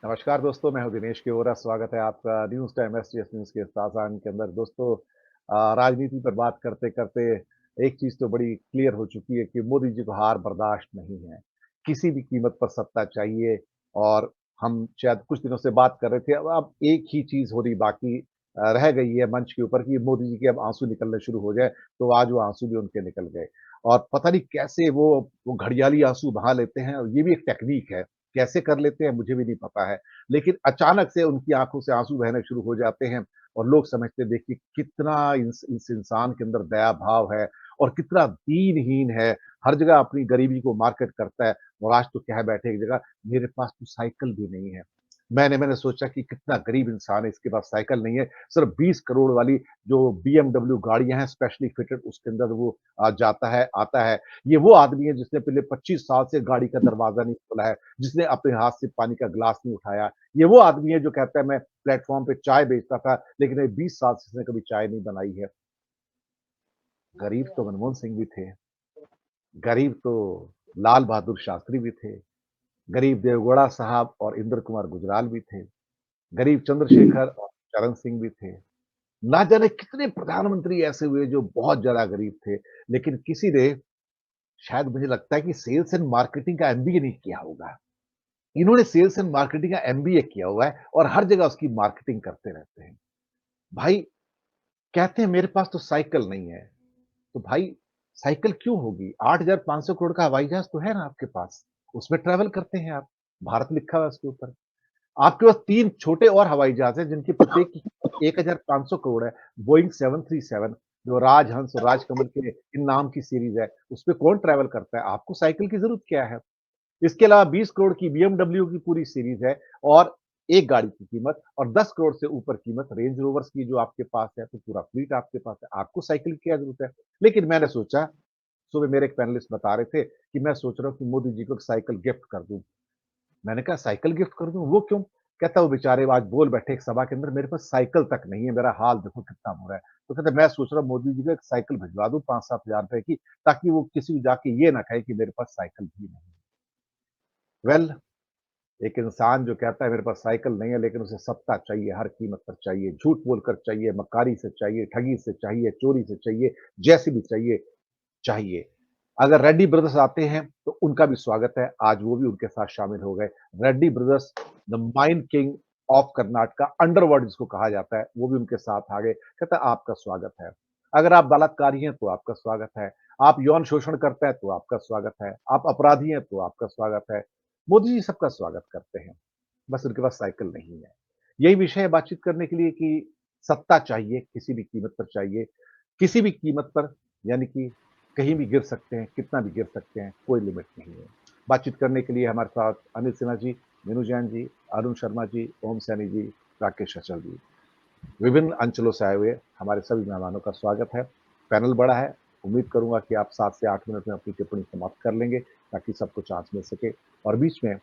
नमस्कार दोस्तों, मैं हूं दिनेश केवरा। स्वागत है आपका न्यूज़ टाइम एसटीएस न्यूज़ के ताज़ा अंक के अंदर। दोस्तों, राजनीति पर बात करते-करते एक चीज़ तो बड़ी क्लियर हो चुकी है कि मोदी जी को हार बर्दाश्त नहीं है। किसी भी कीमत पर सत्ता चाहिए और हम शायद कुछ दिनों से बात कर रहे थे, अब एक ही चीज़ हो रही बाकी रह गई है मंच के ऊपर कि मोदी जी के अब आँसू निकलने शुरू हो जाए, तो आज वो आँसू भी उनके निकल गए। और पता नहीं कैसे वो घड़ियाली आँसू बहा लेते हैं और ये भी एक टेक्नीक है। कैसे कर लेते हैं मुझे भी नहीं पता है। लेकिन अचानक से उनकी आँखों से आँसू बहने शुरू हो जाते हैं और लोग समझते हैं देखिए कितना इस इंसान के अंदर दया भाव है और कितना दीनहीन है। हर जगह अपनी गरीबी को मार्केट करता है और आज तो कह बैठे एक जगह मेरे पास तो साइकिल भी नहीं है। मैंने सोचा कि कितना गरीब इंसान है, इसके पास साइकिल नहीं है। सिर्फ 20 करोड़ वाली जो बीएमडब्ल्यू गाड़ियाँ हैं स्पेशली फिटेड उसके अंदर वो जाता है, आता है। ये वो आदमी है जिसने पिछले 25 साल से गाड़ी का दरवाज़ा नहीं खोला है, जिसने अपने हाथ से पानी का ग्लास नहीं उठाया। ये वो आदमी है जो कहता है मैं प्लेटफ़ॉर्म पे चाय बेचता था, लेकिन ये 20 साल से इसने कभी चाय नहीं बनाई है। गरीब तो मनमोहन सिंह भी थे, गरीब तो लाल बहादुर शास्त्री भी थे, गरीब देवगौड़ा साहब और इंद्र कुमार गुजराल भी थे, गरीब चंद्रशेखर और चरण सिंह भी थे। ना जाने कितने प्रधानमंत्री ऐसे हुए जो बहुत ज़्यादा गरीब थे, लेकिन किसी ने शायद मुझे लगता है कि सेल्स एंड मार्केटिंग का एमबीए नहीं किया होगा। इन्होंने सेल्स एंड मार्केटिंग का एमबीए किया हुआ है और हर जगह उसकी मार्केटिंग करते रहते हैं। भाई कहते हैं मेरे पास तो साइकिल नहीं है, तो भाई साइकिल क्यों होगी? 8,500 करोड़ का हवाई जहाज़ तो है ना आपके पास, उसमें ट्रैवल करते हैं आप, भारत लिखा हुआ है उसके ऊपर। आपके पास 3 छोटे और हवाई जहाज़ हैं जिनकी प्रत्येक की कीमत 1,500 करोड़ है। बोइंग 737 जो राजहंस और राजकमल के इन नाम की सीरीज़ है, उसपे कौन ट्रैवल करता है? आपको साइकिल की ज़रूरत क्या है? इसके अलावा 20 करोड़ की बीएमडब्ल्यू की पूरी सीरीज़ है और एक गाड़ी की कीमत और 10 करोड़ से ऊपर कीमत रेंज रोवर्स की जो आपके पास है, तो पूरा फ्लीट आपके पास है। आपको साइकिल की क्या ज़रूरत है? लेकिन मैंने सोचा सुबह मेरे एक पैनलिस्ट बता रहे थे कि मैं सोच रहा हूँ कि मोदी जी को एक साइकिल गिफ्ट कर दूँ। मैंने कहा साइकिल गिफ्ट कर दूँ, वो क्यों? कहता वो बेचारे आज बोल बैठे एक सभा के अंदर मेरे पास साइकिल तक नहीं है, मेरा हाल देखो कितना बुरा है। तो कहते मैं सोच रहा हूँ मोदी जी को एक साइकिल भिजवा दूँ 5-7 हज़ार रुपए की ताकि वो किसी को जाके ये ना कहे कि मेरे पास साइकिल भी नहीं है। वेल एक इंसान जो कहता है मेरे पास साइकिल नहीं है लेकिन उसे सत्ता चाहिए, हर कीमत पर चाहिए, झूठ बोलकर चाहिए, मक्कारी से चाहिए, ठगी से चाहिए, चोरी से चाहिए, जैसे भी चाहिए, चाहिए। अगर रेड्डी ब्रदर्स आते हैं तो उनका भी स्वागत है, आज वो भी उनके साथ शामिल हो गए। Reddy brothers the mine king of Karnataka underworld जिसको कहा जाता है, वो भी उनके साथ आ गए। कहता है आपका स्वागत है। अगर आप बलात्कारी हैं तो आपका स्वागत है, आप यौन शोषण करते हैं तो आपका स्वागत है, आप अपराधी हैं तो आपका स्वागत है। मोदी जी सबका स्वागत करते हैं, बस उनके पास साइकिल नहीं है। यही विषय है बातचीत करने के लिए कि सत्ता चाहिए, किसी भी कीमत पर चाहिए, किसी भी कीमत पर यानी कि कहीं भी गिर सकते हैं, कितना भी गिर सकते हैं, कोई लिमिट नहीं है। बातचीत करने के लिए हमारे साथ अनिल सिन्हा जी, मीनू जैन जी, अरुण शर्मा जी, ओम सैनी जी, राकेश अचल जी। विभिन्न अंचलों से आए हुए हमारे सभी मेहमानों का स्वागत है। पैनल बड़ा है, उम्मीद करूँगा कि आप 7 से 8 मिनट में अपनी टिप्पणी समाप्त कर लेंगे ताकि सबको चांस मिल सके और बीच में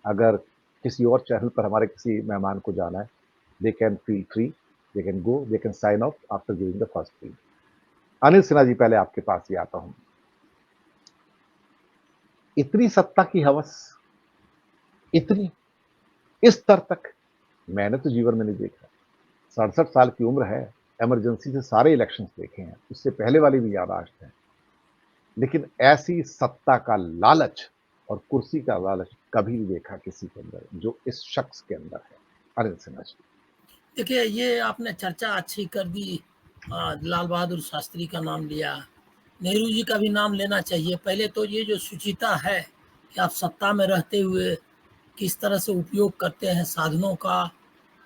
अगर किसी और चैनल पर हमारे किसी मेहमान को जाना है, they can feel free, they can go, they can sign off after giving the first speech. Anil Sinha ji पहले आपके पास ही आता हूँ। इतनी सत्ता की हवस, इतनी, इस स्तर तक मैंने तो जीवन में नहीं देखा। 67 साल की उम्र है, इमरजेंसी से सारे इलेक्शंस देखे हैं, उससे पहले वाले भी याददाश्त हैं। लेकिन ऐसी सत्ता का लालच और कुर्सी का लालच कभी नहीं देखा किसी के अंदर, जो इस शख्स के अंदर है। अनिल सिन्हा जी। देखिए, ये आपने चर्चा अच्छी कर दी। लाल बहादुर शास्त्री का नाम लिया, नेहरू जी का भी नाम लेना चाहिए। पहले तो ये जो शुचिता है कि आप सत्ता में रहते हुए किस तरह से उपयोग करते हैं साधनों का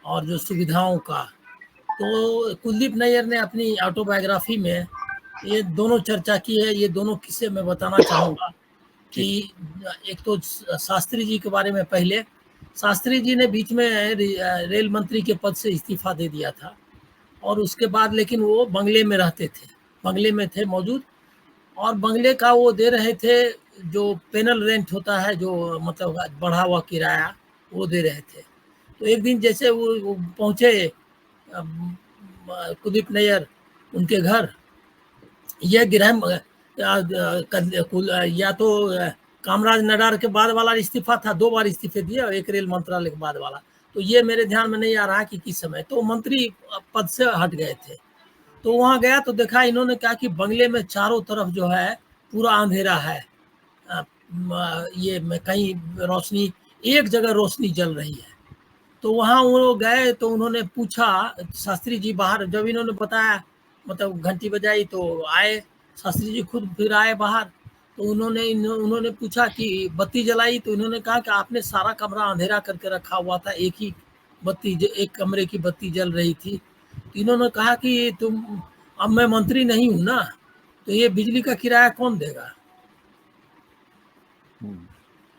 और जो सुविधाओं का। तो कुलदीप नैयर ने अपनी ऑटोबायोग्राफी में ये दोनों चर्चा की है। ये दोनों किस्से मैं बताना चाहूँगा कि जी, एक तो शास्त्री जी के बारे में पहले, शास्त्री जी ने बीच में रेल मंत्री के पद से इस्तीफा दे दिया था और उसके बाद लेकिन वो बंगले में रहते थे, बंगले में थे मौजूद और बंगले का वो दे रहे थे जो पेनल रेंट होता है, जो मतलब बढ़ा हुआ किराया, वो दे रहे थे। तो एक दिन जैसे वो पहुँचे कुलदीप नैयर उनके घर, यह गृह या तो कामराज नडार के बाद वाला इस्तीफा था, 2 बार इस्तीफे दिए और एक रेल मंत्रालय के बाद वाला। तो ये मेरे ध्यान में नहीं आ रहा कि किस समय, तो मंत्री पद से हट गए थे। तो वहाँ गया तो देखा इन्होंने कहा कि बंगले में चारों तरफ जो है पूरा अंधेरा है, ये में कहीं रोशनी, एक जगह रोशनी जल रही है। तो वहाँ वो गए तो उन्होंने पूछा, शास्त्री जी बाहर जब इन्होंने बताया, मतलब घंटी बजाई तो आए शास्त्री जी, खुद फिर आए बाहर। तो उन्होंने पूछा कि बत्ती जलाई, तो इन्होंने कहा कि आपने सारा कमरा अंधेरा करके रखा हुआ था, एक ही बत्ती, एक कमरे की बत्ती जल रही थी। तो इन्होंने कहा कि तुम, अब मैं मंत्री नहीं हूँ ना, तो ये बिजली का किराया कौन देगा।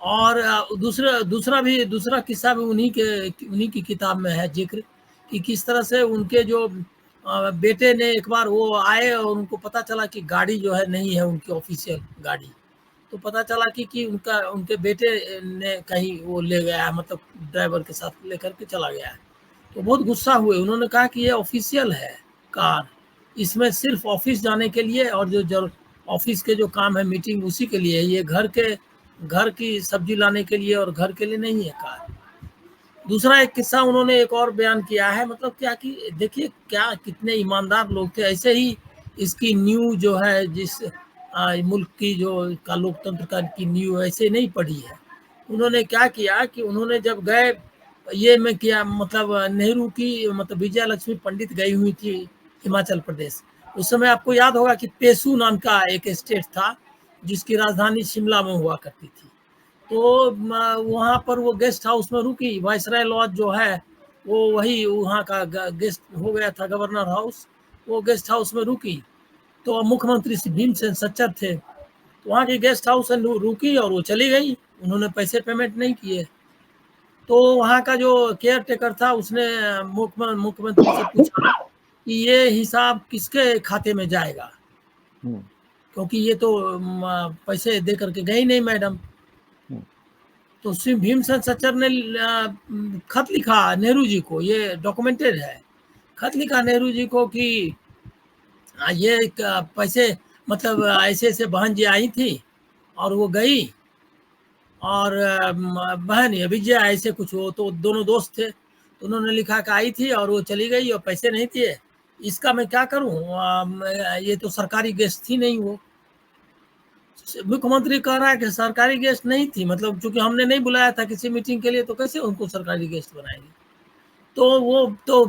और दूसरा किस्सा भी उन्हीं की किताब में है जिक्र, कि किस तरह से उनके जो बेटे ने एक बार वो आए और उनको पता चला कि गाड़ी जो है नहीं है उनकी ऑफिशियल गाड़ी। तो पता चला कि उनके बेटे ने कहीं वो ले गया है, मतलब ड्राइवर के साथ लेकर के चला गया है। तो बहुत गुस्सा हुए, उन्होंने कहा कि ये ऑफिशियल है कार, इसमें सिर्फ ऑफिस जाने के लिए और जो ऑफिस के जो काम है मीटिंग उसी के लिए, ये घर की सब्जी लाने के लिए और घर के लिए नहीं है कार। दूसरा एक किस्सा उन्होंने एक और बयान किया है, मतलब क्या कि देखिए क्या कितने ईमानदार लोग थे। ऐसे ही इसकी नींव जो है, जिस मुल्क की जो का लोकतंत्र का की नींव ऐसे नहीं पड़ी है। उन्होंने क्या किया कि उन्होंने जब गए, ये में किया, मतलब नेहरू की, मतलब विजया लक्ष्मी पंडित गई हुई थी हिमाचल प्रदेश। उस समय आपको याद होगा कि पेशू नाम का एक स्टेट था जिसकी राजधानी शिमला में हुआ करती थी। तो वहाँ पर वो गेस्ट हाउस में रुकी, वायसराय लॉज जो है वो वही वहाँ का गेस्ट हो गया था, गवर्नर हाउस, वो गेस्ट हाउस में रुकी। तो मुख्यमंत्री भीमसेन सच्चर थे, तो वहाँ के गेस्ट हाउस में रुकी और वो चली गई, उन्होंने पैसे पेमेंट नहीं किए। तो वहाँ का जो केयर टेकर था उसने मुख्यमंत्री से पूछा कि ये हिसाब किसके खाते में जाएगा, क्योंकि ये तो पैसे दे करके गई नहीं मैडम। तो श्री भीमसेन सच्चर ने खत लिखा नेहरू जी को, ये डॉक्यूमेंटेड है, खत लिखा नेहरू जी को कि ये पैसे, मतलब ऐसे ऐसे बहन जी आई थी और वो गई, और बहन विजया ऐसे कुछ, वो तो दोनों दोस्त थे, तो उन्होंने लिखा कि आई थी और वो चली गई और पैसे नहीं थे, इसका मैं क्या करूं, ये तो सरकारी गेस्ट थी नहीं। वो मुख्यमंत्री कह रहा है कि सरकारी गेस्ट नहीं थी, मतलब चूंकि हमने नहीं बुलाया था किसी मीटिंग के लिए, तो कैसे उनको सरकारी गेस्ट बनाएंगे। तो वो तो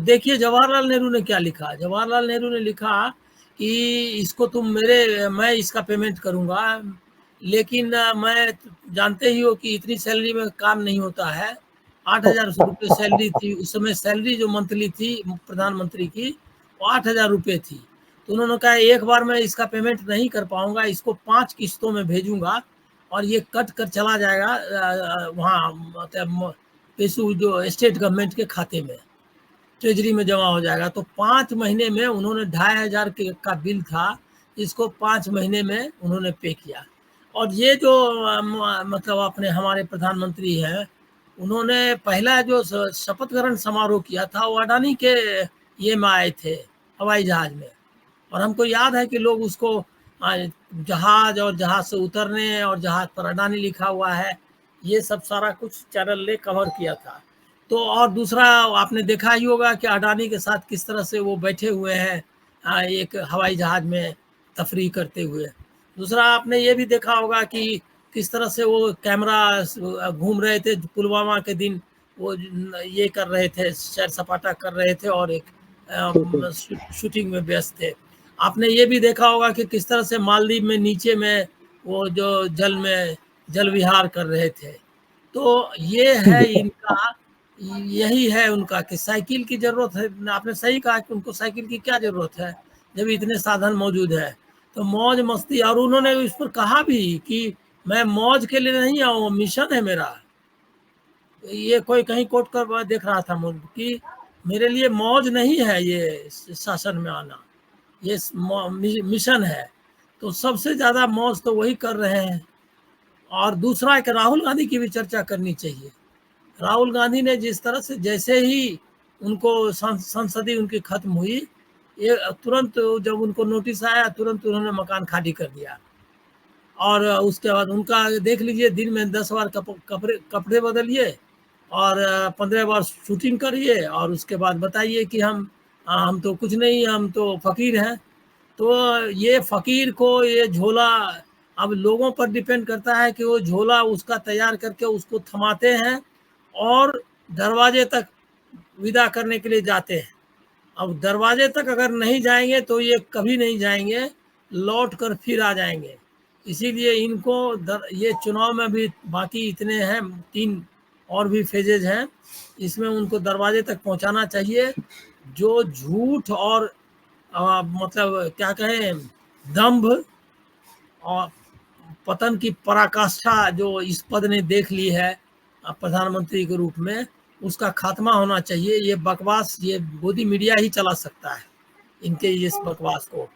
देखिए जवाहरलाल नेहरू ने क्या लिखा, जवाहरलाल नेहरू ने लिखा कि इसको मैं इसका पेमेंट करूंगा, लेकिन मैं, जानते ही हो कि इतनी सैलरी में काम नहीं होता है। 8,000 रुपये सैलरी थी उस समय, सैलरी जो मंथली थी प्रधानमंत्री की वो 8,000 रुपये थी। तो उन्होंने कहा एक बार मैं इसका पेमेंट नहीं कर पाऊंगा, इसको 5 किस्तों में भेजूंगा और ये कट कर चला जाएगा वहाँ, मतलब पेशू जो स्टेट गवर्नमेंट के खाते में, ट्रेजरी में जमा हो जाएगा। तो 5 महीने में उन्होंने 2,500 का बिल था, इसको 5 महीने में उन्होंने पे किया। और ये जो मतलब अपने हमारे प्रधानमंत्री हैं, उन्होंने पहला जो शपथ ग्रहण समारोह किया था वो अडानी के ये में आए थे, हवाई जहाज में। और हमको याद है कि लोग उसको जहाज और जहाज से उतरने और जहाज पर अडानी लिखा हुआ है, ये सब सारा कुछ चैनल ने कवर किया था। तो और दूसरा आपने देखा ही होगा कि अडानी के साथ किस तरह से वो बैठे हुए हैं एक हवाई जहाज में तफरीह करते हुए। दूसरा आपने ये भी देखा होगा कि किस तरह से वो कैमरा घूम रहे थे पुलवामा के दिन, वो ये कर रहे थे, सैर सपाटा कर रहे थे और एक शूटिंग में व्यस्त थे। आपने ये भी देखा होगा कि किस तरह से मालदीव में नीचे में वो जो जल विहार कर रहे थे। तो ये है इनका, यही है उनका कि साइकिल की जरूरत है। आपने सही कहा कि उनको साइकिल की क्या जरूरत है जब इतने साधन मौजूद है। तो मौज मस्ती, और उन्होंने इस पर कहा भी कि मैं मौज के लिए नहीं आऊँ, मिशन है मेरा। ये कोई कहीं कोट कर देख रहा था मुझे कि मेरे लिए मौज नहीं है ये शासन में आना, ये मिशन है। तो सबसे ज्यादा मौज तो वही कर रहे हैं। और दूसरा एक राहुल गांधी की भी चर्चा करनी चाहिए। राहुल गांधी ने जिस तरह से, जैसे ही उनको संसदीय उनकी खत्म हुई, ये तुरंत जब उनको नोटिस आया तुरंत उन्होंने मकान खाली कर दिया। और उसके बाद उनका देख लीजिए, दिन में 10 बार कपड़े बदलिए और 15 बार शूटिंग करिए और उसके बाद बताइए कि हम तो कुछ नहीं, हम तो फ़कीर हैं। तो ये फ़कीर को ये झोला अब लोगों पर डिपेंड करता है कि वो झोला उसका तैयार करके उसको थमाते हैं और दरवाजे तक विदा करने के लिए जाते हैं। अब दरवाजे तक अगर नहीं जाएंगे तो ये कभी नहीं जाएंगे, लौट कर फिर आ जाएंगे। इसीलिए इनको ये चुनाव में भी बाकी इतने हैं, 3 और भी फेजेज हैं, इसमें उनको दरवाजे तक पहुंचाना चाहिए। जो झूठ और मतलब क्या कहें, दंभ और पतन की पराकाष्ठा जो इस पद ने देख ली है प्रधानमंत्री के रूप में, उसका खात्मा होना चाहिए। ये बकवास ये मोदी मीडिया ही चला सकता है इनके इस बकवास को।